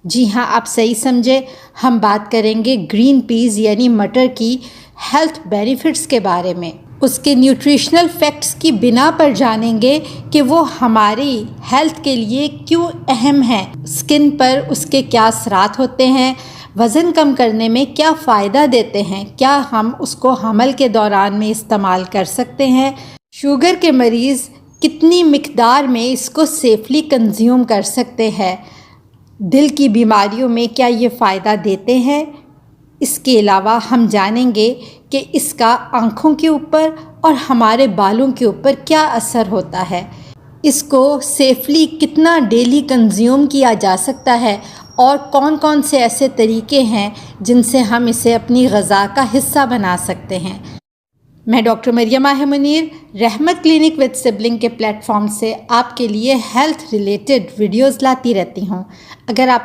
جی ہاں، آپ صحیح سمجھے، ہم بات کریں گے گرین پیز یعنی مٹر کی ہیلتھ بینیفٹس کے بارے میں، اس کے نیوٹریشنل فیکٹس کی بنا پر جانیں گے کہ وہ ہماری ہیلتھ کے لیے کیوں اہم ہیں، اسکن پر اس کے کیا اثرات ہوتے ہیں، وزن کم کرنے میں کیا فائدہ دیتے ہیں، کیا ہم اس کو حمل کے دوران میں استعمال کر سکتے ہیں، شوگر کے مریض کتنی مقدار میں اس کو سیفلی کنزیوم کر سکتے ہیں، دل کی بیماریوں میں کیا یہ فائدہ دیتے ہیں۔ اس کے علاوہ ہم جانیں گے کہ اس کا آنکھوں کے اوپر اور ہمارے بالوں کے اوپر کیا اثر ہوتا ہے، اس کو سیفلی کتنا ڈیلی کنزیوم کیا جا سکتا ہے، اور کون کون سے ایسے طریقے ہیں جن سے ہم اسے اپنی غذا کا حصہ بنا سکتے ہیں۔ میں ڈاکٹر مریم ماہر منیر رحمت کلینک وتھ سبلنگ کے پلیٹ فارم سے آپ کے لیے ہیلتھ ریلیٹڈ ویڈیوز لاتی رہتی ہوں۔ اگر آپ